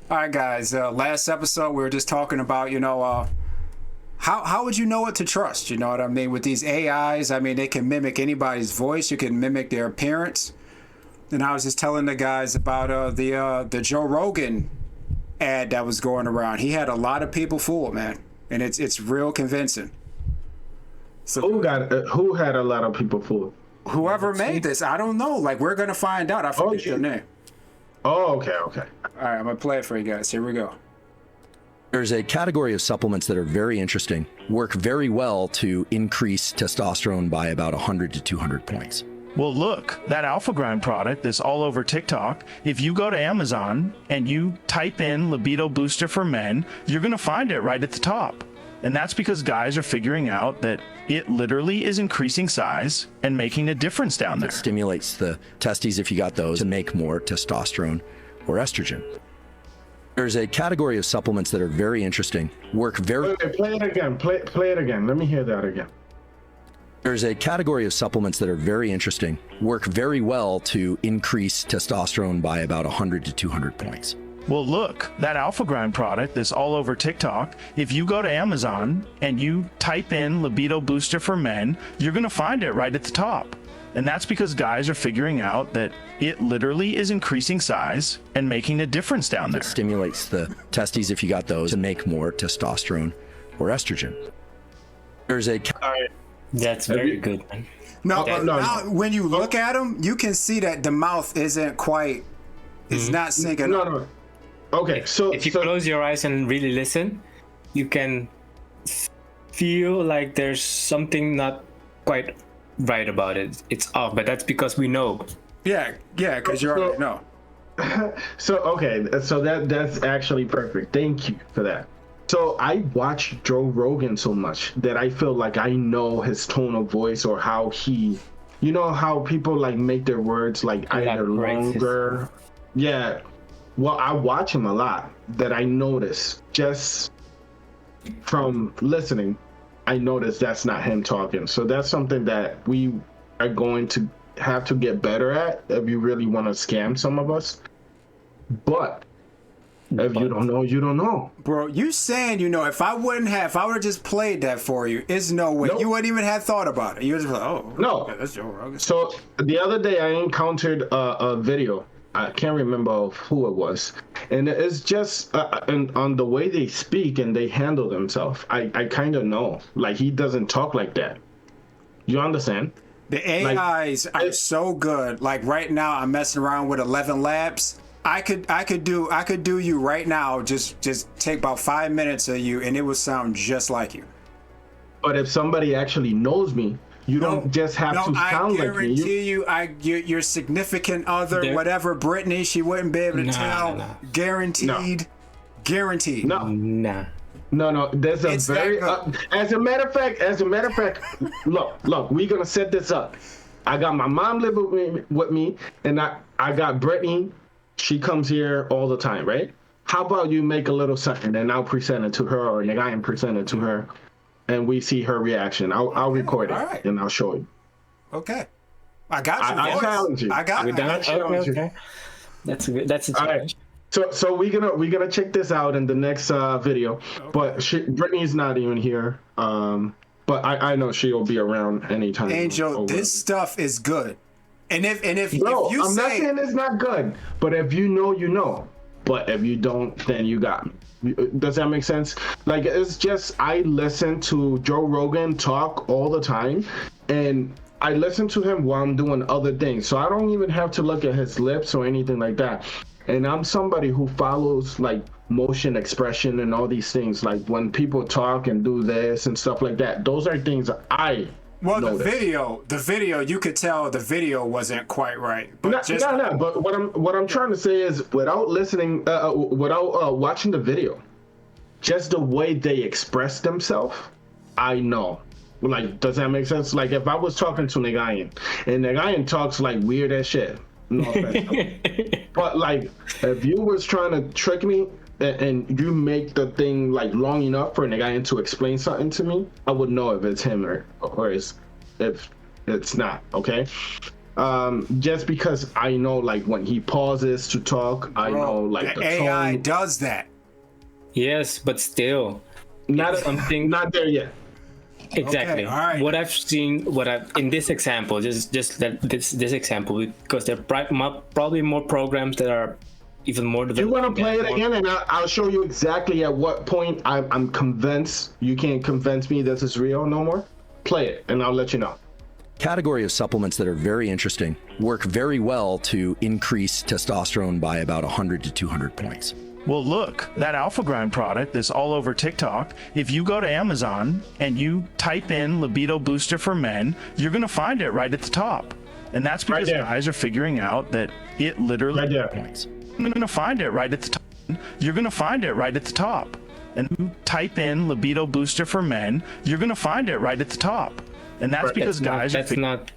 All right, guys. Last episode, we were just talking about, how would you know what to trust? You know what I mean? With these AIs, I mean, they can mimic anybody's voice. You can mimic their appearance. And I was just telling the guys about the Joe Rogan ad that was going around. He had a lot of people fooled, man, and it's real convincing. So who had a lot of people fooled? Whoever made this, I don't know. Like, we're gonna find out. I forget your name. Oh, okay. All right, I'm gonna play it for you guys. Here we go. There's a category of supplements that are very interesting, work very well to increase testosterone by about 100 to 200 points. Well, look, that Alpha Grind product that's all over TikTok, if you go to Amazon and you type in libido booster for men, you're going to find it right at the top. And that's because guys are figuring out that it literally is increasing size and making a difference down there. It stimulates the testes, if you got those, to make more testosterone or estrogen. There's a category of supplements that are very interesting, work very... Wait, play it again. Play it again. Let me hear that again. There's a category of supplements that are very interesting, work very well to increase testosterone by about 100 to 200 points. Well, look, that Alpha Grind product that's all over TikTok, if you go to Amazon and you type in libido booster for men, you're going to find it right at the top. And that's because guys are figuring out that it literally is increasing size and making a difference down there. It stimulates the testes, if you got those, to make more testosterone or estrogen. There's a... All right. That's very good, man. No, when you look at them, you can see that the mouth isn't quite... It's not syncing up. No. Okay, so if you close your eyes and really listen, you can feel like there's something not quite right about it. It's off, but that's because we know. Yeah, because you already know. So that's actually perfect. Thank you for that. So I watch Joe Rogan so much that I feel like I know his tone of voice or how he, you know how people like make their words like either longer. Yeah. Well, I watch him a lot that I notice just from listening. I notice that's not him talking. So that's something that we are going to have to get better at if you really want to scam some of us. But if you don't know, you don't know. Bro, you saying, if I would have just played that for you, there's no way. Nope. You wouldn't even have thought about it. You were just like, oh, no. Okay, that's Joe Rogan. So the other day I encountered a video. I can't remember who it was. And it's just on the way they speak and they handle themselves. I kind of know. Like, he doesn't talk like that. You understand? The AIs are so good. Like, right now, I'm messing around with 11 Labs. I could do you right now. Just take about 5 minutes of you, and it would sound just like you. But if somebody actually knows me, you don't just have to sound like me. I guarantee your significant other, whatever, Brittany, she wouldn't be able to tell. Nah. Guaranteed. No. There's a very. As a matter of fact, look. We're gonna set this up. I got my mom living with me, and I got Brittany. She comes here all the time, right? How about you make a little something, and I'll present it to her, or I am present it to her, and we see her reaction. I'll record it, and I'll show you. Okay. I got you. I challenge you. I got you. Okay. That's good. That's a challenge. Right. So we're gonna check this out in the next video. Okay. But Brittany's not even here. But I know she'll be around anytime. Angel, this stuff is good. And if you I'm not saying it's not good, but if you know, you know. But if you don't, then you got me. Does that make sense? Like, it's just, I listen to Joe Rogan talk all the time, and I listen to him while I'm doing other things. So I don't even have to look at his lips or anything like that. And I'm somebody who follows like motion expression and all these things. Like when people talk and do this and stuff like that, those are things I noticed. the video, you could tell the video wasn't quite right. But But what I'm trying to say is, without listening, without watching the video, just the way they express themselves, I know. Like, does that make sense? Like, if I was talking to Nagayan, and Nagayan talks like weird as shit, no offense. But like, if you was trying to trick me and you make the thing like long enough for Nagayan to explain something to me, I would know if it's him or if it's not. Okay. Just because I know like when he pauses to talk, I know like the the AI tone. does that. Yes, but still, Not something. not there yet. Exactly. Okay, all right. What I've seen, in this example, just that this example, because there are probably more programs that are even more You want to play it again, and I'll show you exactly at what point I'm convinced. You can't convince me this is real no more. Play it, and I'll let you know. Category of supplements that are very interesting work very well to increase testosterone by about 100 to 200 points. Well, look, that Alpha Grind product that's all over TikTok, if you go to Amazon and you type in libido booster for men, you're going to find it right at the top. And that's because guys are figuring out that it literally points. You're going to find it right at the top. You're going to find it right at the top. And you type in libido booster for men, you're going to find it right at the top. And that's because guys are not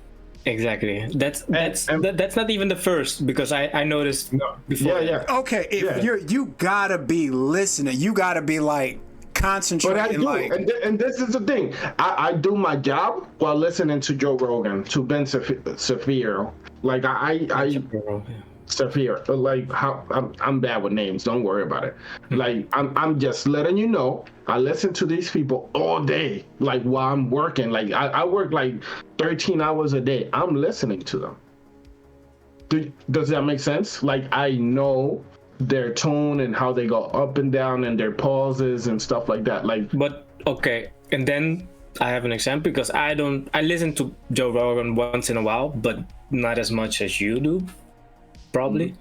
exactly. That's not even the first, because I noticed before. Yeah. Okay, if you gotta be listening, you gotta be like concentrating. But I do, like, and this is the thing. I do my job while listening to Joe Rogan, to Ben Shapiro. Like Shapiro. Like how I'm bad with names. Don't worry about it. Like I'm just letting you know. I listen to these people all day, like while I'm working. Like I work like 13 hours a day. I'm listening to them. Does that make sense? Like I know their tone and how they go up and down and their pauses and stuff like that. Like, but okay, and then I have an example, because I listen to Joe Rogan once in a while, but not as much as you do, probably.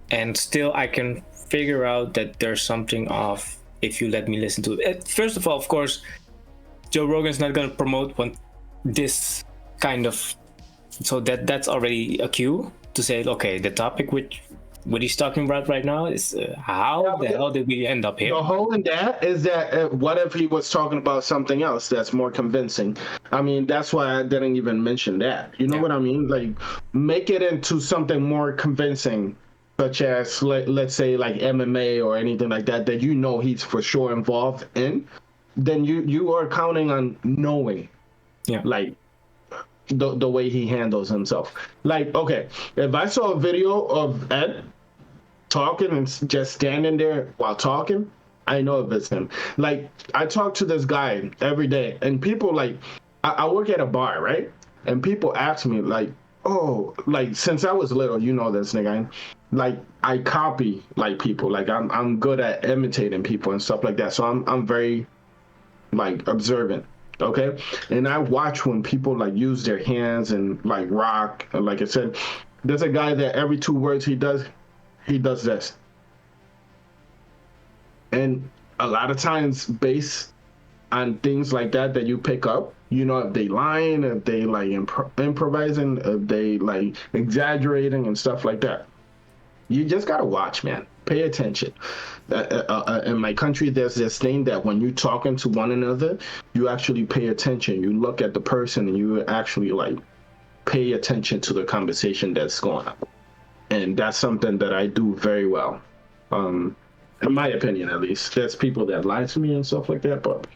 And still, I can figure out that there's something off if you let me listen to it. First of all, of course, Joe Rogan's not going to promote this kind of, so that's already a cue to say, okay, the topic what he's talking about right now is how the hell did we end up here? The whole in that is that what if he was talking about something else that's more convincing? I mean, that's why I didn't even mention that. You know what I mean? Like, make it into something more convincing, such as let's say like MMA or anything like that you know he's for sure involved in. Then you are counting on knowing, like the way he handles himself. Like, okay, if I saw a video of Ed talking and just standing there while talking, I know if it's him. Like, I talk to this guy every day, and people like, I work at a bar, right? And people ask me like, oh, like since I was little, you know this nigga, like I copy like people, like I'm good at imitating people and stuff like that. So I'm very like observant. Okay, and I watch when people like use their hands and like rock. And like I said, there's a guy that every 2 words he does this. And a lot of times, based on things like that you pick up, you know, if they lying, if they like improvising, if they like exaggerating and stuff like that. You just gotta watch, man. Pay attention. In my country, there's this thing that when you're talking to one another, you actually pay attention. You look at the person and you actually like pay attention to the conversation that's going on. And that's something that I do very well. In my opinion, at least. There's people that lie to me and stuff like that, but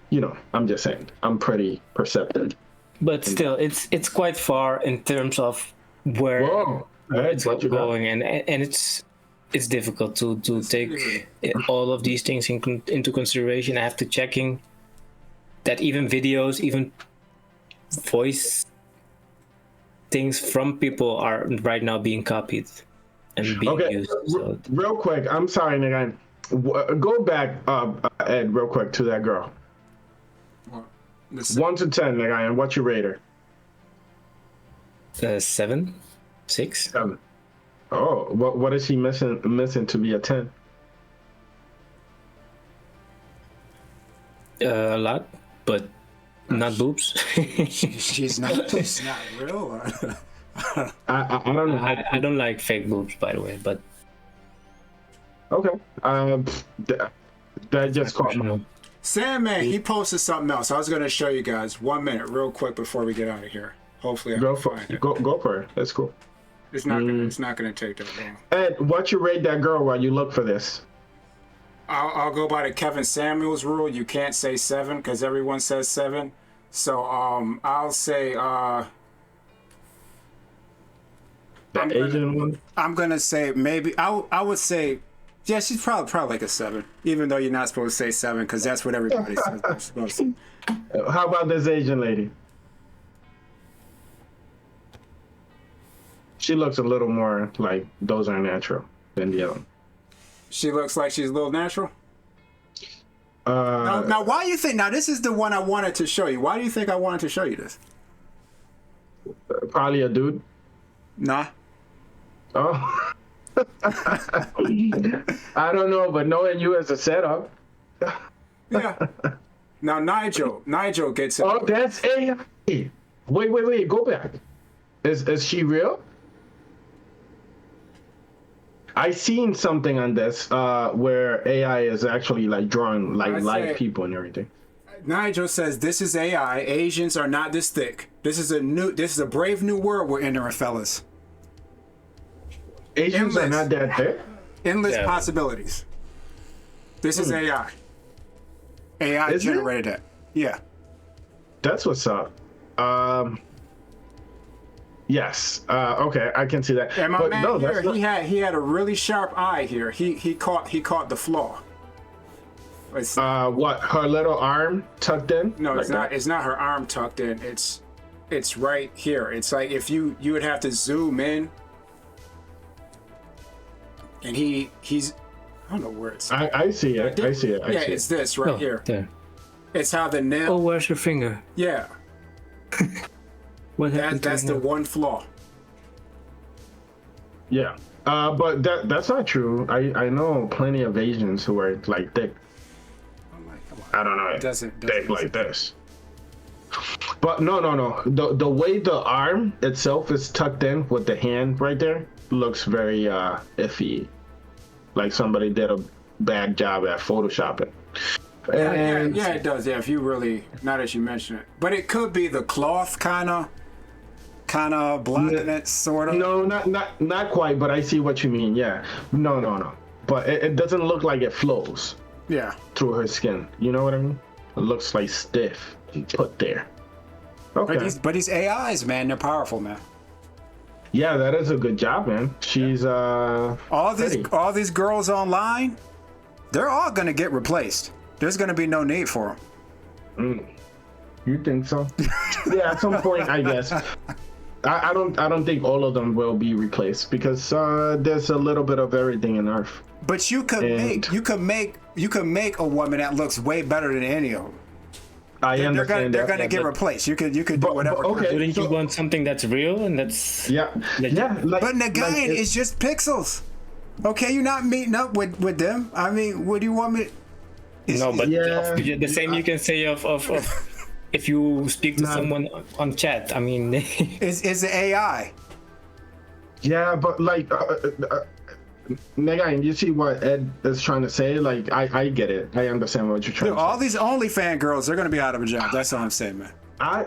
you know, I'm just saying, I'm pretty perceptive. But still, it's quite far in terms of where it's going, and it's difficult to take all of these things into consideration. I have to checking that even videos, even voice things from people are right now being copied and being used. So. Real quick, I'm sorry, nigga. Go back, Ed, real quick to that girl. 1 to 10, nigga, and what's your rater? 7, 6. 7. Oh, what is she missing to be a 10? A lot, but not boobs. she's not real. I don't know. I don't like fake boobs, by the way, but okay. That just caught me. Sandman, he posted something else. I was going to show you guys 1 minute, real quick, before we get out of here. Hopefully, I go can for find it. it. Go for it. That's cool. It's not gonna take that long. Ed, what you rate that girl while you look for this? I'll go by the Kevin Samuels rule. You can't say 7 because everyone says 7. So I'll say I'm gonna say maybe I would say, yeah, she's probably like a 7, even though you're not supposed to say 7 because that's what everybody says. How about this Asian lady? She looks a little more like those are natural than the other one. She looks like she's a little natural. Now, why do you think? Now, this is the one I wanted to show you. Why do you think I wanted to show you this? Probably a dude. Nah. Oh. I don't know, but knowing you as a setup. Yeah. Now, Nigel gets it. Oh, that's AI. Wait. Go back. Is she real? I seen something on this where AI is actually like drawing like live people and everything. Nigel says this is AI. Asians are not this thick. This is a brave new world we're entering, fellas. Asians are not that thick. Endless possibilities. This is AI. AI Is generated that. Yeah. That's what's up. Yes. Okay, I can see that. And my but man no, here, that's not... he had a really sharp eye here. He caught the flaw. What? Her little arm tucked in? No, like it's not. that? It's not her arm tucked in. It's right here. It's like if you would have to zoom in, and he's I don't know where it's. I see it. I see it. Yeah, it's this right here. There. It's how the nail. Oh, where's your finger? Yeah, What happened? that's the one flaw. Yeah. But that's not true. I know plenty of Asians who are like thick. I'm like, come on. I don't know. It doesn't thick like this. But no. The way the arm itself is tucked in with the hand right there looks very iffy. Like somebody did a bad job at photoshopping. And Yeah, it does. Yeah, if you really, now that you mention it, but it could be the cloth kind of blocking it, sort of. No, not quite. But I see what you mean. Yeah. No. But it doesn't look like it flows Yeah. through her skin. You know what I mean? It looks like stiff and put there. Okay. But these AIs, man, they're powerful, man. Yeah, that is a good job, man. She's All these girls online, they're all gonna get replaced. There's gonna be no need for them. You think so? Yeah, at some point, I guess. I don't think all of them will be replaced because there's a little bit of everything in Earth. But you could make a woman that looks way better than any of them. I understand they're gonna get replaced. You could do whatever. okay. Wouldn't you want something that's real and that's Yeah. Like, But Nagayan is just pixels. Okay, you're not meeting up with them. I mean, what do you want me? no, but Yeah. the same you can say of if you speak to someone on chat. I mean, It's an AI. Yeah, but like, Nagayan, you see what Ed is trying to say? Like, I get it. I understand what you're trying to say. All these OnlyFans girls, they're gonna be out of a job. That's all I'm saying, man.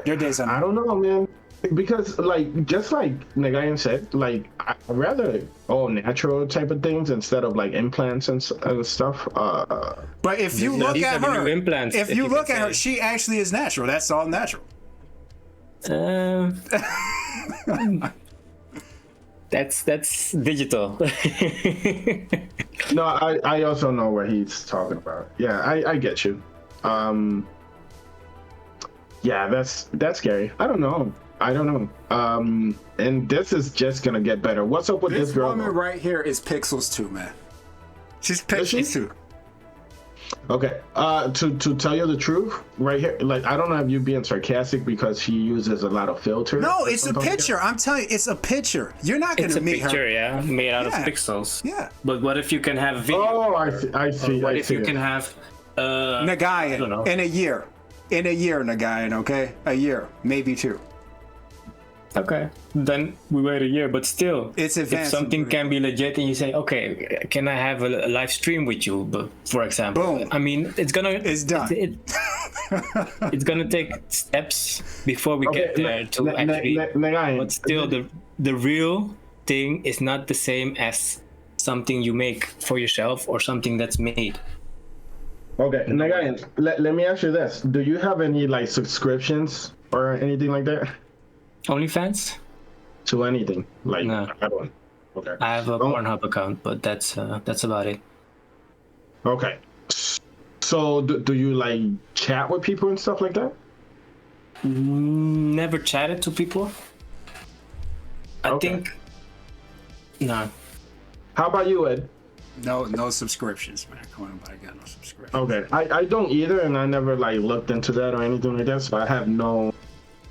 Your days are I don't know, man. Because like just like Nagayan said, like I'd rather all natural type of things instead of like implants and stuff. But if you look these at are the her, new implants, if if you you look can at her, say. she actually is natural. That's all natural. That's digital. No, I also know what he's talking about. Yeah, I get you. Yeah, that's scary. I don't know. And this is just gonna get better. What's up with this girl? Woman right here is pixels too, man. She's pixels too. Okay. To tell you the truth, right here, like I don't know if you're being sarcastic because she uses a lot of filters. No, it's a picture. I'm telling you, it's a picture. You're not gonna It's a meet picture, her. yeah, made out of Yeah. pixels. Yeah. But what if you can have video? Oh, I see. What I if see you it. can have I don't know. Nagayan in a year. In a year, Nagayan, okay? A year, maybe 2. Okay, then we wait a year, but still, It's if advanced. something can be legit and you say, okay, can I have a live stream with you, but for example? Boom. I mean, it's done. It's gonna take steps before we get there to actually. Nagayan, But still, the real thing is not the same as something you make for yourself or something that's made. Okay, Nagayan, let me ask you this: do you have any like subscriptions or anything like that? OnlyFans? to anything? Like, No. I don't. Okay. I have a Oh. Pornhub account, but that's about it. Okay. So do you like chat with people and stuff like that? Never chatted to people. I Okay. think no. How about you, Ed? No subscriptions, man. Come on, I got no subscriptions. Okay. I don't either, and I never like looked into that or anything like that, so I have no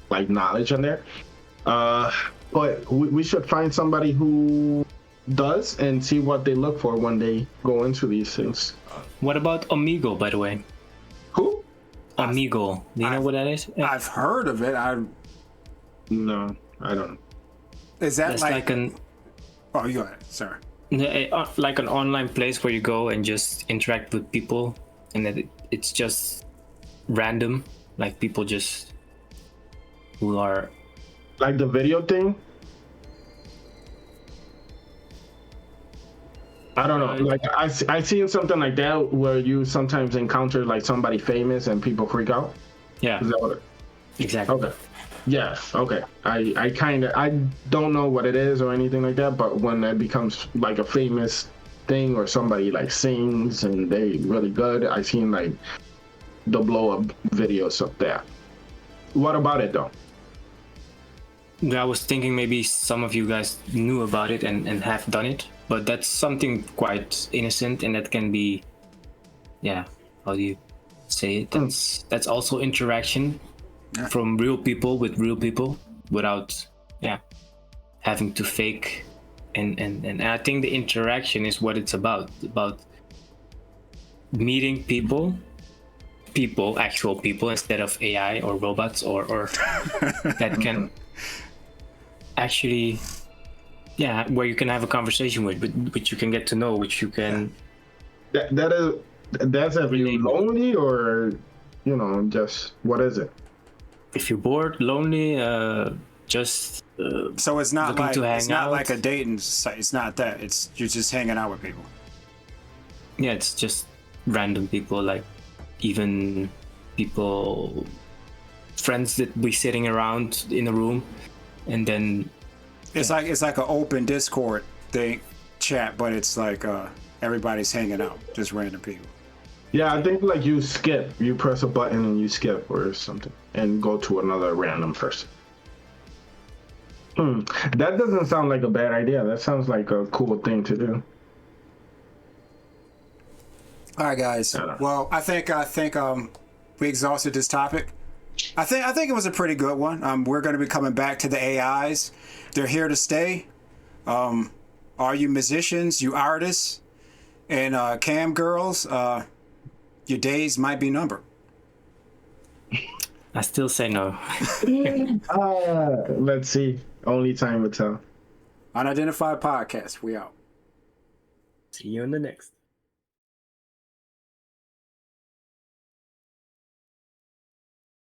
like knowledge on there. But we should find somebody who does and see what they look for when they go into these things. What about Amigo, by the way? Who? Amigo. Do you know what that is? I've heard of it. No, I don't. Is that It's like? like an Oh, you got it. Sorry. like an online place where you go and just interact with people, and that it's just random, like people just who are Like the video thing? I don't know. Like I seen something like that where you sometimes encounter like somebody famous and people freak out. yeah, Is that what? exactly. Okay. Yeah. Okay. I don't know what it is or anything like that, but when it becomes like a famous thing or somebody like sings and they really good, I seen like the blow up videos up there. What about it though? I was thinking maybe some of you guys knew about it and have done it, but that's something quite innocent, and that can be, yeah, how do you say it? That's also interaction from real people with real people without, having to fake, and I think the interaction is what it's about meeting actual people instead of AI or robots or that can actually, where you can have a conversation with, which you can get to know, which you can. That's if you're lonely or, just what is it? If you're bored, lonely, just. So it's not looking like to hang it's not out. like a dating site. It's not that. It's you're just hanging out with people. Yeah, it's just random people, like even people, friends that we sitting around in a room, and then It's like an open Discord thing, chat, but it's like everybody's hanging out, just random people. Yeah, I think like you press a button and you skip or something and go to another random person. That doesn't sound like a bad idea. That sounds like a cool thing to do. All right, guys. Well, I think we exhausted this topic. I think it was a pretty good one. We're going to be coming back to the AIs. They're here to stay. Are you musicians, you artists, and cam girls? Your days might be numbered. I still say no. Let's see. Only time will tell. Unidentified Podcast. We out. See you in the next.